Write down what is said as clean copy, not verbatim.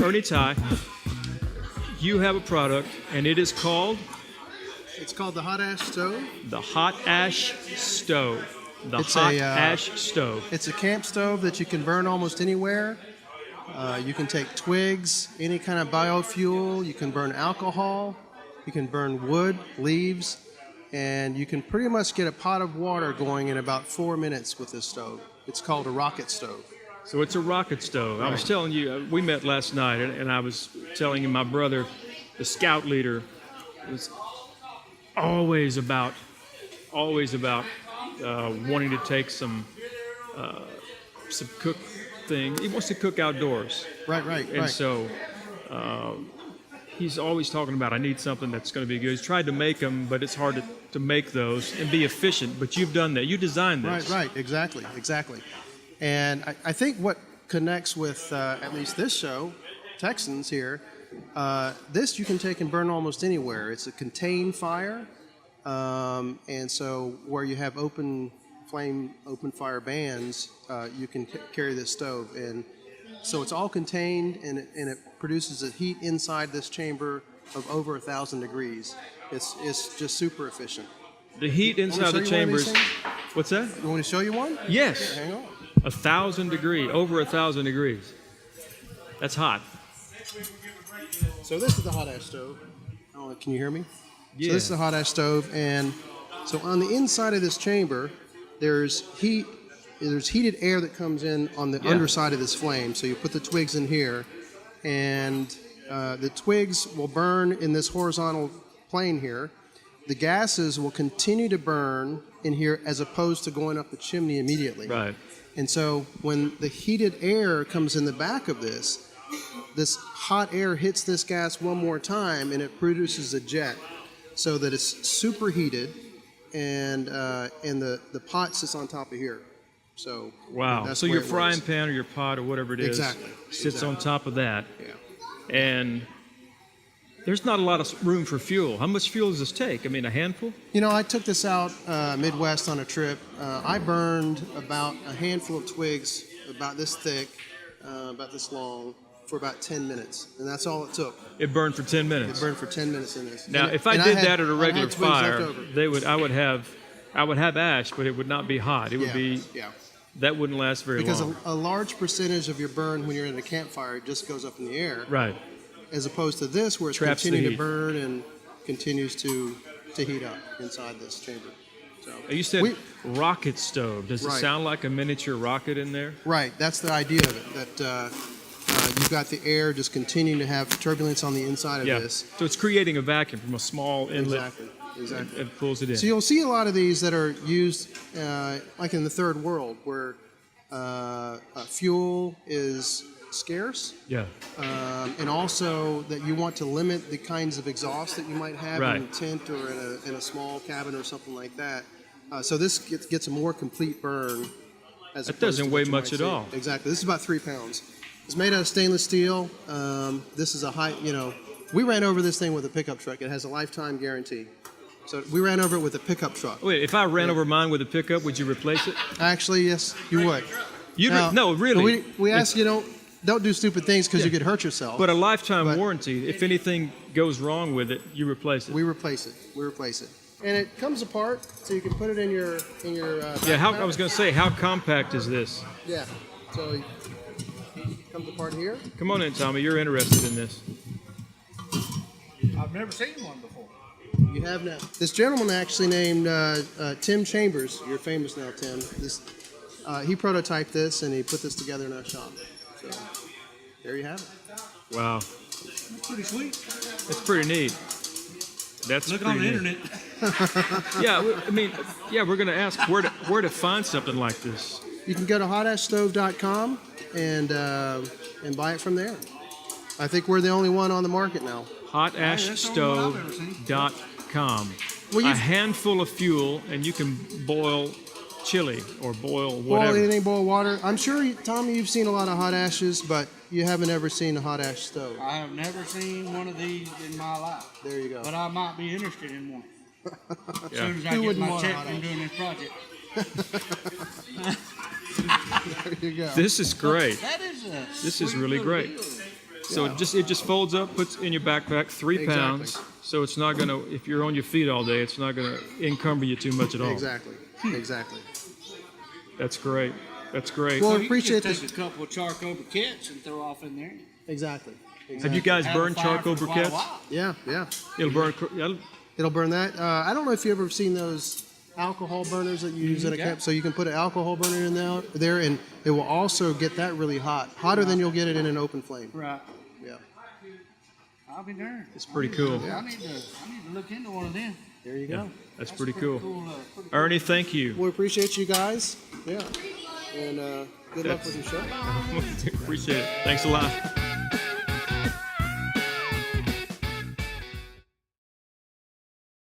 Ernie Tai, you have a product, and it is called It's called the hot ash stove. the Hot Ash Stove. The It's Hot a, Ash Stove. It's a camp stove that you can burn almost anywhere. You can take twigs, any kind of biofuel. You can burn alcohol. You can burn wood, leaves, and you can pretty much get a pot of water going in about 4 minutes with this stove. It's called a rocket stove. So it's a rocket stove. I was telling you, we met last night, and I was telling you my brother, the scout leader, was always about wanting to take some cook thing. He wants to cook outdoors. Right. And so he's always talking about, I need something that's going to be good. He's tried to make them, but it's hard to make those and be efficient. But you've done that. You designed this. Right. Exactly. And I think what connects with at least this show, Texans here, this you can take and burn almost anywhere. It's a contained fire. And so where you have open fire bands, you can carry this stove. And so it's all contained, and it produces a heat inside this chamber of over 1,000 degrees. It's just super efficient. The heat inside the chambers. What's that? You want me to show you one? Yes. Hang on. 1,000 degrees, over 1,000 degrees. That's hot. So this is the hot ash stove. Oh, can you hear me? Yeah. So this is the hot ash stove, and so on the inside of this chamber, there's heat. There's heated air that comes in on the underside of this flame. So you put the twigs in here, and the twigs will burn in this horizontal plane here. The gases will continue to burn in here as opposed to going up the chimney immediately. Right. And so when the heated air comes in the back of this hot air hits this gas one more time, and it produces a jet, so that it's superheated, and the pot sits on top of here. So wow. that's So the your way it frying works. pan or your pot or whatever it is sits on top of that. Yeah. And there's not a lot of room for fuel. How much fuel does this take? I mean, a handful? You know, I took this out Midwest on a trip. I burned about a handful of twigs about this thick, about this long, for about 10 minutes, and that's all it took. It burned for 10 minutes. It burned for 10 minutes in this. Now, if I did that at a regular fire, I would have ash, but it would not be hot. It would be. Yeah. That wouldn't last very long. Because a large percentage of your burn when you're in a campfire just goes up in the air. Right. As opposed to this, where it's Traps the continuing heat. to burn and continues to heat up inside this chamber. So You said rocket stove. Does it Right. sound like a miniature rocket in there? Right, that's the idea of it. That you've got the air just continuing to have turbulence on the inside of this. So it's creating a vacuum from a small inlet. Exactly. It pulls it in. So you'll see a lot of these that are used, like in the third world, where fuel is scarce. Yeah. And also that you want to limit the kinds of exhaust that you might have Right. in a tent or in a small cabin or something like that. So this gets a more complete burn. As That opposed doesn't to weigh what you much might at see. all. Exactly. This is about 3 pounds. It's made out of stainless steel. This is a high, we ran over this thing with a pickup truck. It has a lifetime guarantee. So we ran over it with a pickup truck. Wait, if I ran over mine with a pickup, would you replace it? Actually, yes, you would. No, really. We ask you don't do stupid things because you could hurt yourself. But a lifetime warranty. If anything goes wrong with it, you replace it. We replace it. And it comes apart, so you can put it in your. I was going to say, how compact is this? Yeah. So it comes apart here. Come on in, Tommy. You're interested in this. I've never seen one before. You have now. This gentleman actually named Tim Chambers. You're famous now, Tim. He prototyped this and he put this together in our shop. So there you have it. Wow. That's pretty sweet. That's pretty neat. That's Look pretty on the neat. internet. We're going to ask where to find something like this. You can go to hotashstove.com and buy it from there. I think we're the only one on the market now. hotashstove.com. Well, a handful of fuel, and you can boil chili or boil whatever. Boil anything, boil water. I'm sure, Tommy, you've seen a lot of hot ashes, but you haven't ever seen a hot ash stove. I have never seen one of these in my life. There you go. But I might be interested in one. As Yeah. soon as I Who get wouldn't my want a check hot from ash? doing this project. There you go. This is great. That is a. This is sweet really little great. deal. So it just folds up, puts in your backpack, 3 Exactly. pounds. So it's not gonna, if you're on your feet all day, it's not gonna encumber you too much at all. Exactly. Exactly. That's great. That's great. Well, Well, you appreciate can just this. take a couple of charcoal briquettes and throw off in there. Exactly. Have you guys Have a burned fire charcoal for quite a briquettes? while. Yeah, yeah. It'll burn. It'll, It'll burn that. I don't know if you've ever seen those alcohol burners that you use at a Yeah. camp. So you can put an alcohol burner in there, and it will also get that really hot, hotter than you'll get it in an open flame. Right. Yeah. I'll be darned. it's pretty cool. I need to look into one of them. There you go. That's pretty cool. Pretty cool. Ernie, thank you. We appreciate you guys. Yeah. And good luck with your show. Appreciate it. Thanks a lot.